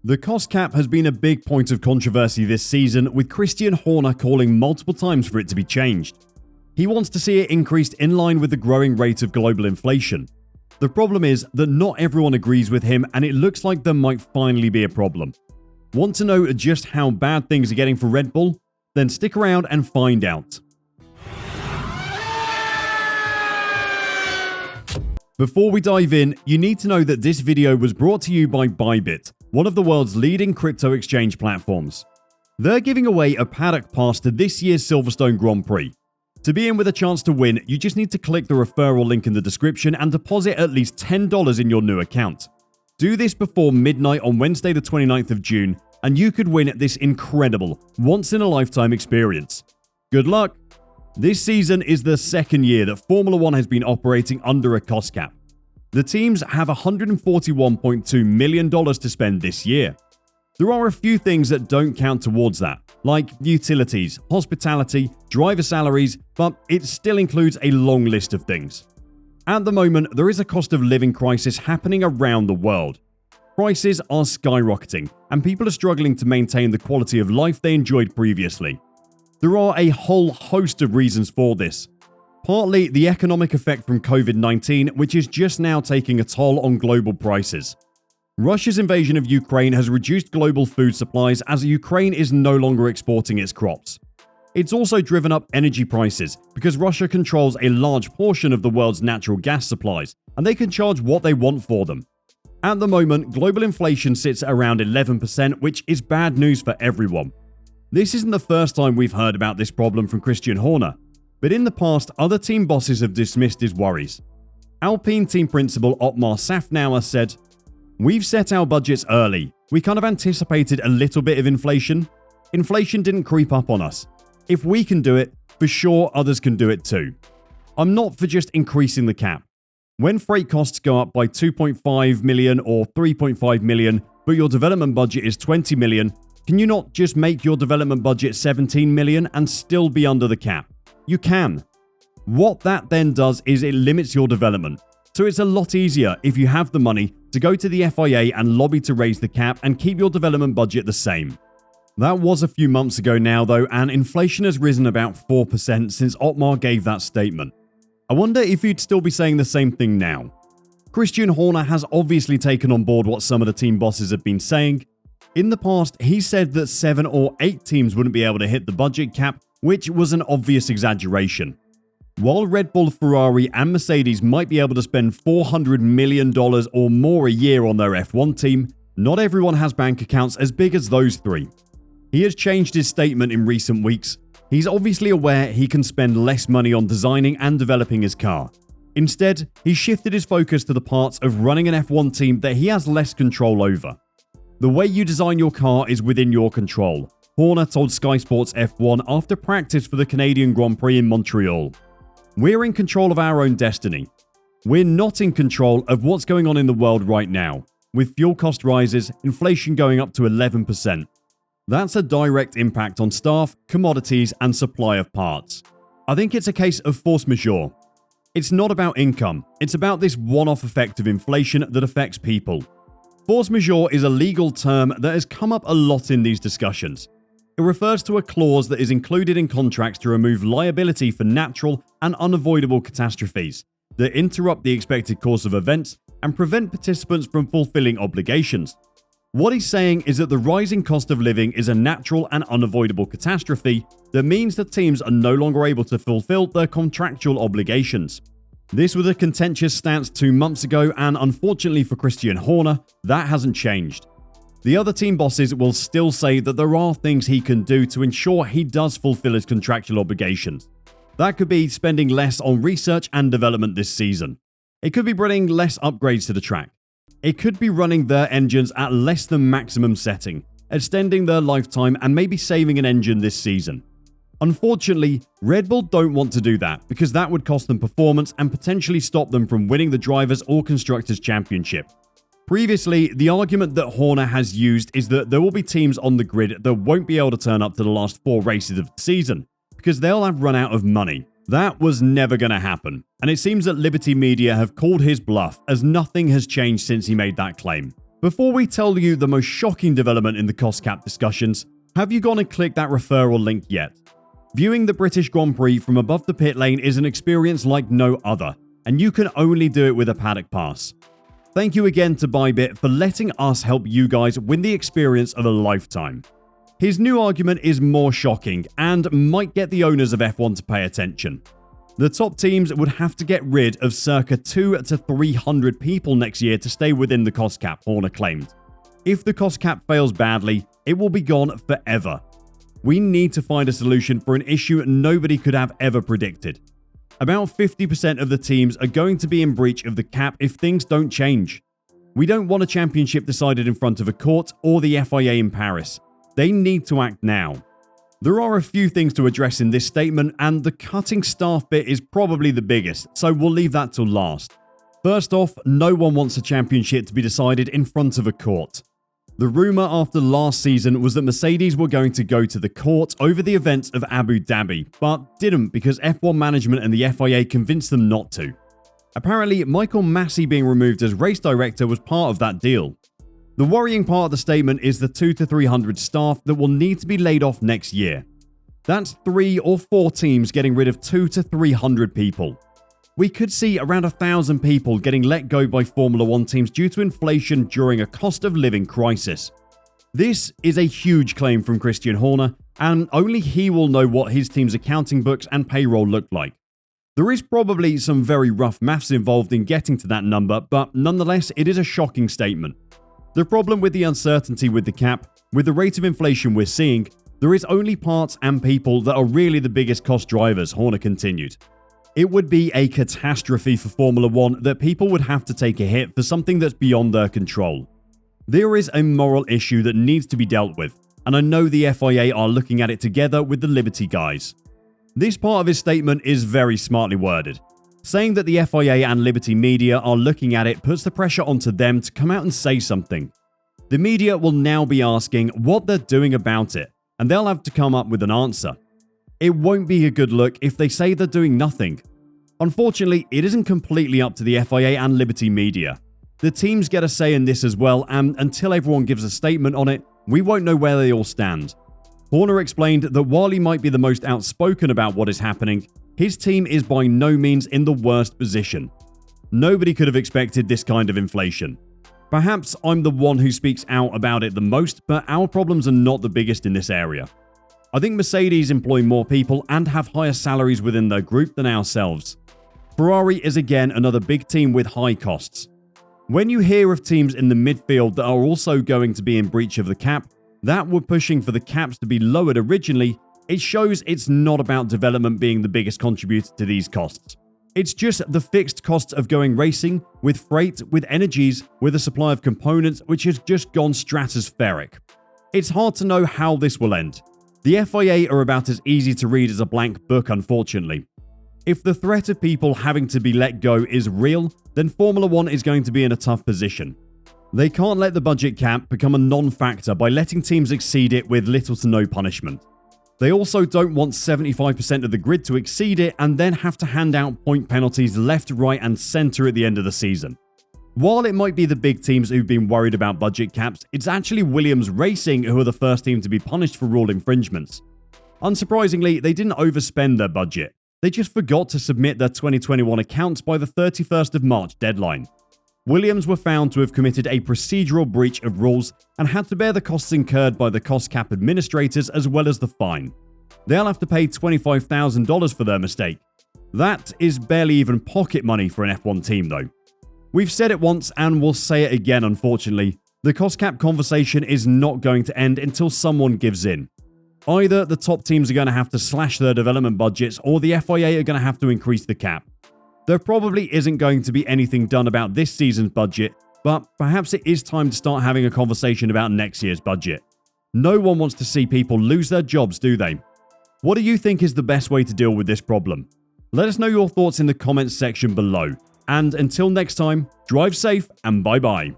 The cost cap has been a big point of controversy this season, with Christian Horner calling multiple times for it to be changed. He wants to see it increased in line with the growing rate of global inflation. The problem is that not everyone agrees with him, and it looks like there might finally be a problem. Want to know just how bad things are getting for Red Bull? Then stick around and find out. Before we dive in, you need to know that this video was brought to you by Bybit, one of the world's leading crypto exchange platforms. They're giving away a paddock pass to this year's Silverstone Grand Prix. To be in with a chance to win, you just need to click the referral link in the description and deposit at least $10 in your new account. Do this before midnight on Wednesday the 29th of June, and you could win this incredible, once-in-a-lifetime experience. Good luck! This season is the second year that Formula 1 has been operating under a cost cap. The teams have $141.2 million to spend this year. There are a few things that don't count towards that, like utilities, hospitality, driver salaries, but it still includes a long list of things. At the moment, there is a cost of living crisis happening around the world. Prices are skyrocketing, and people are struggling to maintain the quality of life they enjoyed previously. There are a whole host of reasons for this. Partly the economic effect from COVID-19, which is just now taking a toll on global prices. Russia's invasion of Ukraine has reduced global food supplies as Ukraine is no longer exporting its crops. It's also driven up energy prices because Russia controls a large portion of the world's natural gas supplies, and they can charge what they want for them. At the moment, global inflation sits at around 11%, which is bad news for everyone. This isn't the first time we've heard about this problem from Christian Horner, but in the past, other team bosses have dismissed his worries. Alpine team principal Otmar Safnauer said, "We've set our budgets early. We kind of anticipated a little bit of inflation. Inflation didn't creep up on us. If we can do it, for sure others can do it too. I'm not for just increasing the cap. When freight costs go up by 2.5 million or 3.5 million, but your development budget is 20 million, can you not just make your development budget 17 million and still be under the cap? You can. What that then does is it limits your development. So it's a lot easier if you have the money to go to the FIA and lobby to raise the cap and keep your development budget the same." That was a few months ago now though, and inflation has risen about 4% since Otmar gave that statement. I wonder if he'd still be saying the same thing now. Christian Horner has obviously taken on board what some of the team bosses have been saying. In the past, he said that 7 or 8 teams wouldn't be able to hit the budget cap, which was an obvious exaggeration. While Red Bull, Ferrari and Mercedes might be able to spend $400 million or more a year on their F1 team, not everyone has bank accounts as big as those three. He has changed his statement in recent weeks. He's obviously aware he can spend less money on designing and developing his car. Instead, he shifted his focus to the parts of running an F1 team that he has less control over. "The way you design your car is within your control," Horner told Sky Sports F1 after practice for the Canadian Grand Prix in Montreal. "We're in control of our own destiny. We're not in control of what's going on in the world right now, with fuel cost rises, inflation going up to 11%. That's a direct impact on staff, commodities, and supply of parts. I think it's a case of force majeure. It's not about income, it's about this one-off effect of inflation that affects people." Force majeure is a legal term that has come up a lot in these discussions. It refers to a clause that is included in contracts to remove liability for natural and unavoidable catastrophes that interrupt the expected course of events and prevent participants from fulfilling obligations. What he's saying is that the rising cost of living is a natural and unavoidable catastrophe that means that teams are no longer able to fulfill their contractual obligations. This was a contentious stance 2 months ago, and unfortunately for Christian Horner, that hasn't changed. The other team bosses will still say that there are things he can do to ensure he does fulfill his contractual obligations. That could be spending less on research and development this season. It could be bringing less upgrades to the track. It could be running their engines at less than maximum setting, extending their lifetime and maybe saving an engine this season. Unfortunately, Red Bull don't want to do that because that would cost them performance and potentially stop them from winning the Drivers' or Constructors' Championship. Previously, the argument that Horner has used is that there will be teams on the grid that won't be able to turn up to the last 4 races of the season because they'll have run out of money. That was never going to happen, and it seems that Liberty Media have called his bluff as nothing has changed since he made that claim. Before we tell you the most shocking development in the cost cap discussions, have you gone and clicked that referral link yet? Viewing the British Grand Prix from above the pit lane is an experience like no other, and you can only do it with a paddock pass. Thank you again to Bybit for letting us help you guys win the experience of a lifetime. His new argument is more shocking and might get the owners of F1 to pay attention. The top teams would have to get rid of circa 200 to 300 people next year to stay within the cost cap, Horner claimed. If the cost cap fails badly, it will be gone forever. We need to find a solution for an issue nobody could have ever predicted. About 50% of the teams are going to be in breach of the cap if things don't change. We don't want a championship decided in front of a court or the FIA in Paris. They need to act now. There are a few things to address in this statement, and the cutting staff bit is probably the biggest, so we'll leave that till last. First off, no one wants a championship to be decided in front of a court. The rumour after last season was that Mercedes were going to go to the court over the events of Abu Dhabi, but didn't because F1 management and the FIA convinced them not to. Apparently, Michael Massey being removed as race director was part of that deal. The worrying part of the statement is the 200 to 300 staff that will need to be laid off next year. That's 3 or 4 teams getting rid of 200 to 300 people. We could see around 1,000 people getting let go by Formula 1 teams due to inflation during a cost of living crisis. This is a huge claim from Christian Horner, and only he will know what his team's accounting books and payroll look like. There is probably some very rough maths involved in getting to that number, but nonetheless, it is a shocking statement. The problem with the uncertainty with the cap, with the rate of inflation we're seeing, there is only parts and people that are really the biggest cost drivers, Horner continued. It would be a catastrophe for Formula 1 that people would have to take a hit for something that's beyond their control. There is a moral issue that needs to be dealt with, and I know the FIA are looking at it together with the Liberty guys. This part of his statement is very smartly worded. Saying that the FIA and Liberty media are looking at it puts the pressure onto them to come out and say something. The media will now be asking what they're doing about it, and they'll have to come up with an answer. It won't be a good look if they say they're doing nothing. Unfortunately, it isn't completely up to the FIA and Liberty media. The teams get a say in this as well, and until everyone gives a statement on it, we won't know where they all stand. Horner explained that while he might be the most outspoken about what is happening, his team is by no means in the worst position. Nobody could have expected this kind of inflation. Perhaps I'm the one who speaks out about it the most, but our problems are not the biggest in this area. I think Mercedes employ more people and have higher salaries within their group than ourselves. Ferrari is again another big team with high costs. When you hear of teams in the midfield that are also going to be in breach of the cap, that were pushing for the caps to be lowered originally, it shows it's not about development being the biggest contributor to these costs. It's just the fixed costs of going racing, with freight, with energies, with a supply of components which has just gone stratospheric. It's hard to know how this will end. The FIA are about as easy to read as a blank book, unfortunately. If the threat of people having to be let go is real, then Formula 1 is going to be in a tough position. They can't let the budget cap become a non-factor by letting teams exceed it with little to no punishment. They also don't want 75% of the grid to exceed it and then have to hand out point penalties left, right and centre at the end of the season. While it might be the big teams who've been worried about budget caps, it's actually Williams Racing who are the first team to be punished for rule infringements. Unsurprisingly, they didn't overspend their budget. They just forgot to submit their 2021 accounts by the 31st of March deadline. Williams were found to have committed a procedural breach of rules and had to bear the costs incurred by the cost cap administrators as well as the fine. They'll have to pay $25,000 for their mistake. That is barely even pocket money for an F1 team though. We've said it once and we'll say it again, unfortunately. The cost cap conversation is not going to end until someone gives in. Either the top teams are going to have to slash their development budgets or the FIA are going to have to increase the cap. There probably isn't going to be anything done about this season's budget, but perhaps it is time to start having a conversation about next year's budget. No one wants to see people lose their jobs, do they? What do you think is the best way to deal with this problem? Let us know your thoughts in the comments section below. And until next time, drive safe and bye-bye.